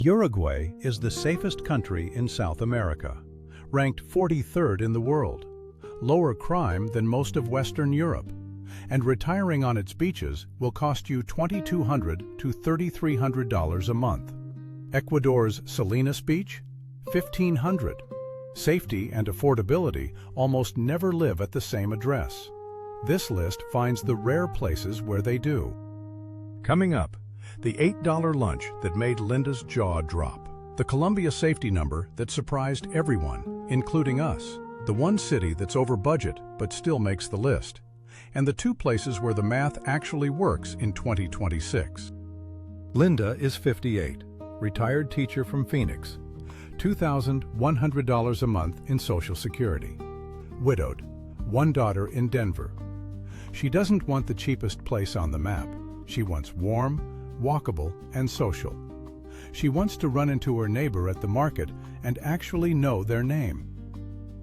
Uruguay is the safest country in South America, ranked 43rd in the world, lower crime than most of Western Europe, and retiring on its beaches will cost you $2,200 to $3,300 a month. Ecuador's Salinas Beach, $1,500. Safety and affordability almost never live at the same address. This list finds the rare places where they do. Coming up, the $8 lunch that made Linda's jaw drop. The Colombia safety number that surprised everyone, including us. The one city that's over budget but still makes the list. And the two places where the math actually works in 2026. Linda is 58, retired teacher from Phoenix. $2,100 a month in Social Security. Widowed, one daughter in Denver. She doesn't want the cheapest place on the map. She wants warm, walkable, and social. She wants to run into her neighbor at the market and actually know their name.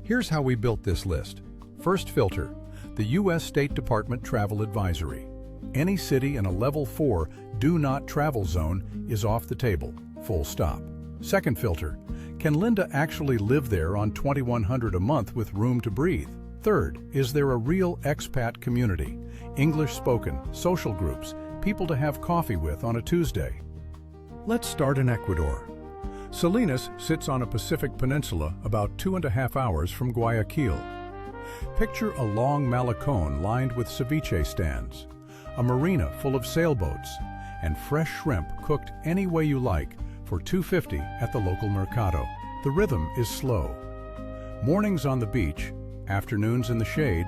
Here's how we built this list. First filter, the U.S. State Department Travel Advisory. Any city in a Level 4 Do Not Travel zone is off the table, full stop. Second filter, can Linda actually live there on $2,100 a month with room to breathe? Third, is there a real expat community, English spoken, social groups, people to have coffee with on a Tuesday? Let's start in Ecuador. Salinas sits on a Pacific peninsula about 2.5 hours from Guayaquil. Picture a long malecón lined with ceviche stands, a marina full of sailboats, and fresh shrimp cooked any way you like for $2.50 at the local mercado. The rhythm is slow. Mornings on the beach, afternoons in the shade,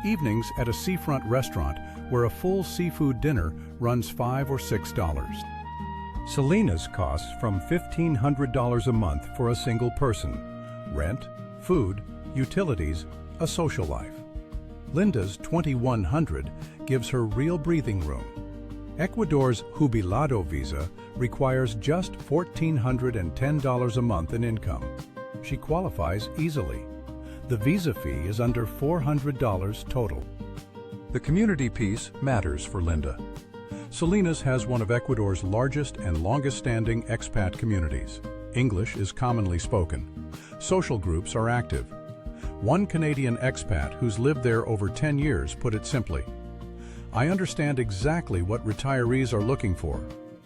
evenings at a seafront restaurant where a full seafood dinner runs $5 or $6. Salinas costs from $1,500 a month for a single person. Rent, food, utilities, a social life. Linda's $2,100 gives her real breathing room. Ecuador's Jubilado visa requires just $1,410 a month in income. She qualifies easily. The visa fee is under $400 total. The community piece matters for Linda. Salinas has one of Ecuador's largest and longest-standing expat communities. English is commonly spoken. Social groups are active. One Canadian expat who's lived there over 10 years put it simply, "I understand exactly what retirees are looking for: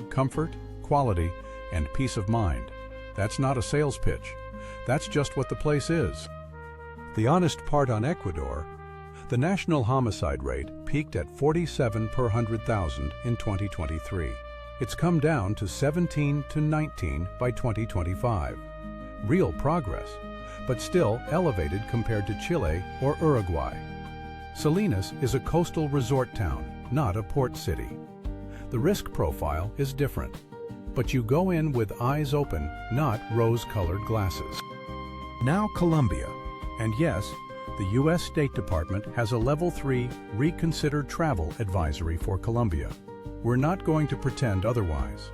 comfort, quality, and peace of mind. That's not a sales pitch. That's just what the place is." The honest part on Ecuador: the national homicide rate peaked at 47 per 100,000 in 2023. It's come down to 17 to 19 by 2025. Real progress, but still elevated compared to Chile or Uruguay. Salinas is a coastal resort town, not a port city. The risk profile is different, but you go in with eyes open, not rose-colored glasses. Now Colombia, and yes, the U.S. State Department has a Level 3 Reconsider Travel Advisory for Colombia. We're not going to pretend otherwise.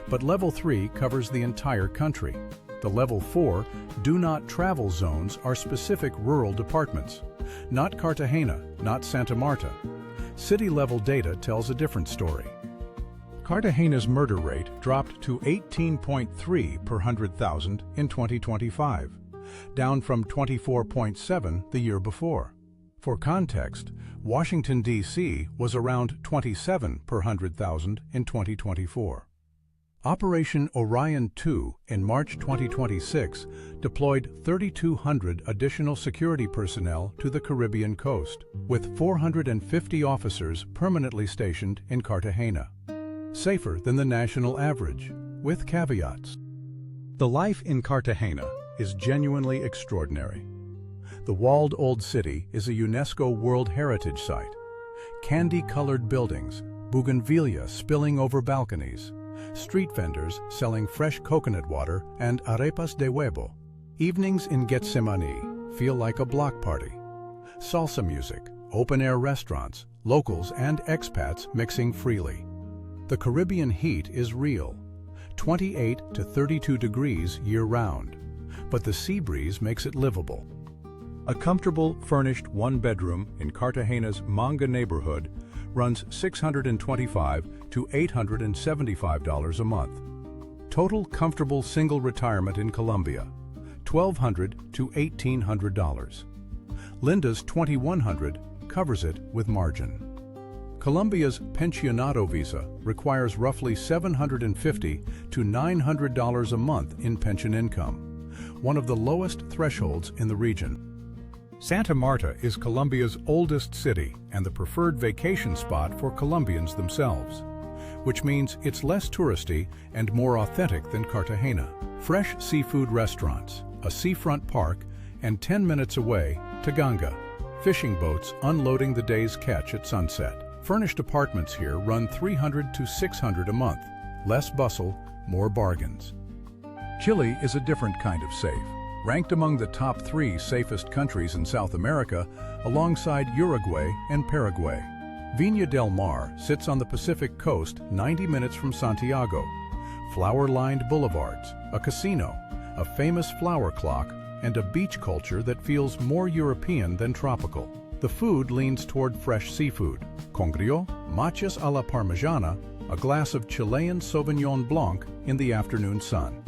But Level 3 covers the entire country. The Level 4 Do Not Travel zones are specific rural departments. Not Cartagena, not Santa Marta. City-level data tells a different story. Cartagena's murder rate dropped to 18.3 per 100,000 in 2025. Down from 24.7 the year before. For context, Washington, D.C. was around 27 per 100,000 in 2024. Operation Orion 2 in March 2026 deployed 3,200 additional security personnel to the Caribbean coast, with 450 officers permanently stationed in Cartagena. Safer than the national average, with caveats. The life in Cartagena is genuinely extraordinary. The walled old city is a UNESCO World Heritage Site. Candy-colored buildings, bougainvillea spilling over balconies, street vendors selling fresh coconut water and arepas de huevo. Evenings in Getsemani feel like a block party. Salsa music, open-air restaurants, locals and expats mixing freely. The Caribbean heat is real, 28 to 32 degrees year-round. But the sea breeze makes it livable. A comfortable, furnished one-bedroom in Cartagena's Manga neighborhood runs $625 to $875 a month. Total comfortable single retirement in Colombia, $1,200 to $1,800. Linda's $2,100 covers it with margin. Colombia's pensionado visa requires roughly $750 to $900 a month in pension income, one of the lowest thresholds in the region. Santa Marta is Colombia's oldest city and the preferred vacation spot for Colombians themselves, which means it's less touristy and more authentic than Cartagena. Fresh seafood restaurants, a seafront park, and 10 minutes away, Taganga, fishing boats unloading the day's catch at sunset. Furnished apartments here run $300 to $600 a month. Less bustle, more bargains. Chile is a different kind of safe, ranked among the top 3 safest countries in South America alongside Uruguay and Paraguay. Viña del Mar sits on the Pacific coast 90 minutes from Santiago. Flower-lined boulevards, a casino, a famous flower clock, and a beach culture that feels more European than tropical. The food leans toward fresh seafood, congrio, machas a la parmigiana, a glass of Chilean Sauvignon Blanc in the afternoon sun.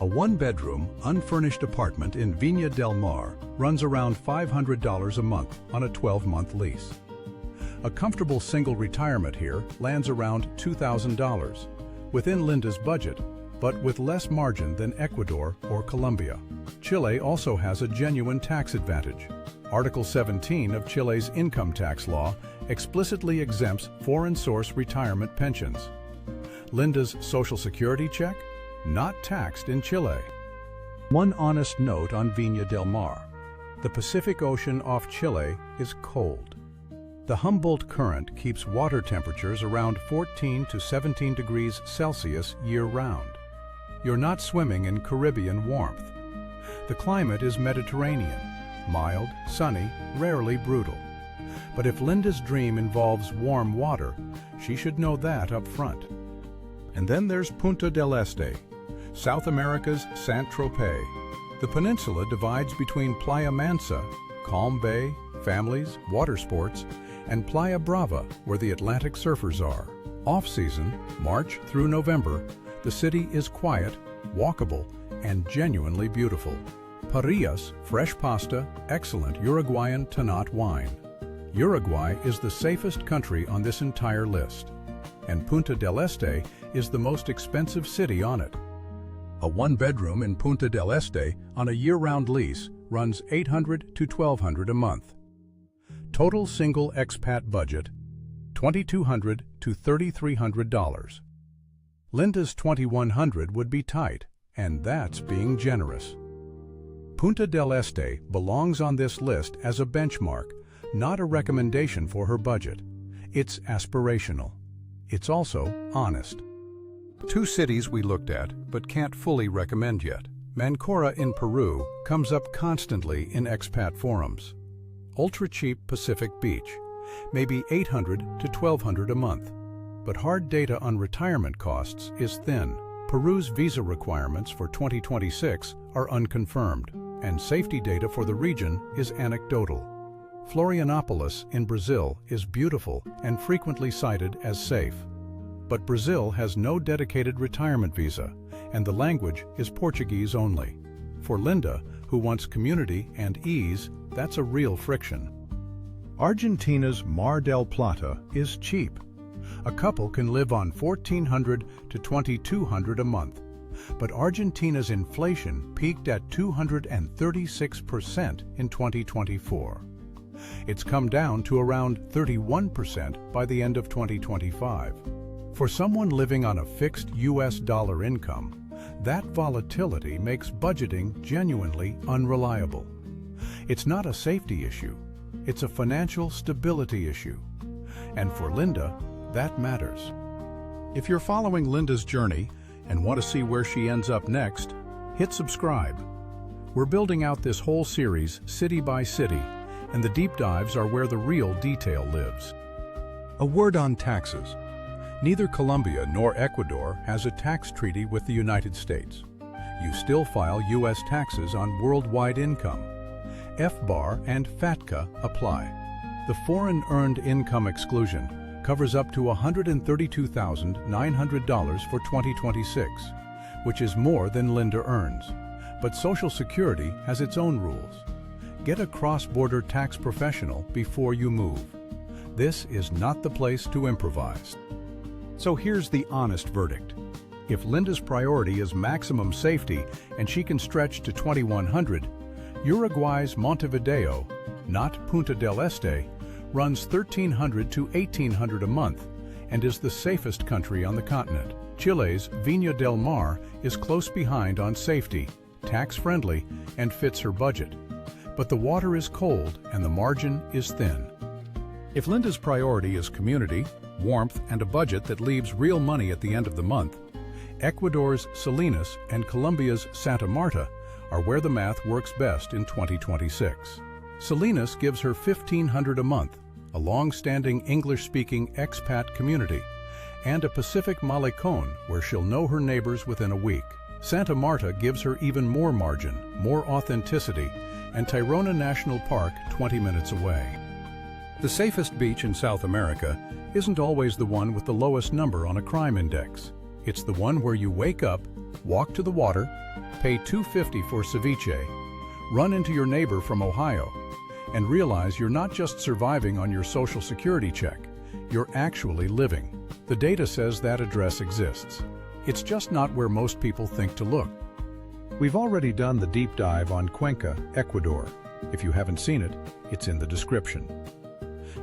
A one-bedroom, unfurnished apartment in Viña del Mar runs around $500 a month on a 12-month lease. A comfortable single retirement here lands around $2,000, within Linda's budget, but with less margin than Ecuador or Colombia. Chile also has a genuine tax advantage. Article 17 of Chile's income tax law explicitly exempts foreign-source retirement pensions. Linda's Social Security check? Not taxed in Chile. One honest note on Viña del Mar. The Pacific Ocean off Chile is cold. The Humboldt Current keeps water temperatures around 14 to 17 degrees Celsius year-round. You're not swimming in Caribbean warmth. The climate is Mediterranean, mild, sunny, rarely brutal. But if Linda's dream involves warm water, she should know that up front. And then there's Punta del Este, South America's Saint-Tropez. The peninsula divides between Playa Mansa, calm bay, families, water sports, and Playa Brava, where the Atlantic surfers are. Off-season, March through November, the city is quiet, walkable, and genuinely beautiful. Parillas, fresh pasta, excellent Uruguayan Tannat wine. Uruguay is the safest country on this entire list, and Punta del Este is the most expensive city on it. A one-bedroom in Punta del Este on a year-round lease runs $800 to $1,200 a month. Total single expat budget, $2,200 to $3,300. Linda's $2,100 would be tight, and that's being generous. Punta del Este belongs on this list as a benchmark, not a recommendation for her budget. It's aspirational. It's also honest. 2 cities we looked at, but can't fully recommend yet. Mancora in Peru comes up constantly in expat forums. Ultra-cheap Pacific Beach, maybe $800 to $1,200 a month. But hard data on retirement costs is thin. Peru's visa requirements for 2026 are unconfirmed, and safety data for the region is anecdotal. Florianopolis in Brazil is beautiful and frequently cited as safe. But Brazil has no dedicated retirement visa, and the language is Portuguese only. For Linda, who wants community and ease, that's a real friction. Argentina's Mar del Plata is cheap. A couple can live on $1,400 to $2,200 a month, but Argentina's inflation peaked at 236% in 2024. It's come down to around 31% by the end of 2025. For someone living on a fixed US dollar income, that volatility makes budgeting genuinely unreliable. It's not a safety issue, it's a financial stability issue. And for Linda, that matters. If you're following Linda's journey and want to see where she ends up next, hit subscribe. We're building out this whole series city by city, and the deep dives are where the real detail lives. A word on taxes. Neither Colombia nor Ecuador has a tax treaty with the United States. You still file U.S. taxes on worldwide income. FBAR and FATCA apply. The Foreign Earned Income Exclusion covers up to $132,900 for 2026, which is more than Linda earns. But Social Security has its own rules. Get a cross-border tax professional before you move. This is not the place to improvise. So here's the honest verdict. If Linda's priority is maximum safety and she can stretch to 2,100, Uruguay's Montevideo, not Punta del Este, runs 1,300 to 1,800 a month and is the safest country on the continent. Chile's Viña del Mar is close behind on safety, tax-friendly, and fits her budget. But the water is cold and the margin is thin. If Linda's priority is community, warmth, and a budget that leaves real money at the end of the month, Ecuador's Salinas and Colombia's Santa Marta are where the math works best in 2026. Salinas gives her 1,500 a month, a long-standing English-speaking expat community, and a Pacific Malecón where she'll know her neighbors within a week. Santa Marta gives her even more margin, more authenticity, and Tayrona National Park 20 minutes away. The safest beach in South America isn't always the one with the lowest number on a crime index. It's the one where you wake up, walk to the water, pay $2.50 for ceviche, run into your neighbor from Ohio, and realize you're not just surviving on your Social Security check, you're actually living. The data says that address exists. It's just not where most people think to look. We've already done the deep dive on Cuenca, Ecuador. If you haven't seen it, it's in the description.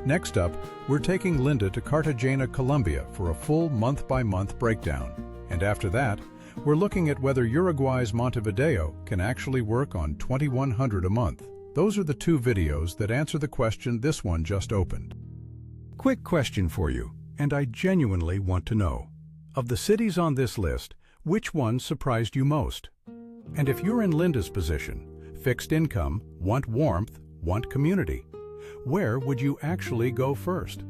Next up, we're taking Linda to Cartagena, Colombia for a full month-by-month breakdown. And after that, we're looking at whether Uruguay's Montevideo can actually work on 2,100 a month. Those are the two videos that answer the question this one just opened. Quick question for you, and I genuinely want to know. Of the cities on this list, which one surprised you most? And if you're in Linda's position, fixed income, want warmth, want community, where would you actually go first?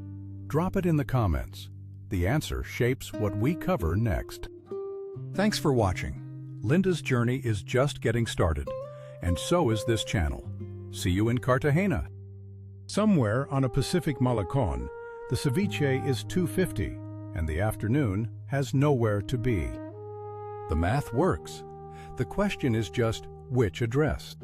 Drop it in the comments. The answer shapes what we cover next. Thanks for watching. Linda's journey is just getting started, and so is this channel. See you in Cartagena. Somewhere on a Pacific Malecón, the ceviche is $2.50, and the afternoon has nowhere to be. The math works. The question is just which address.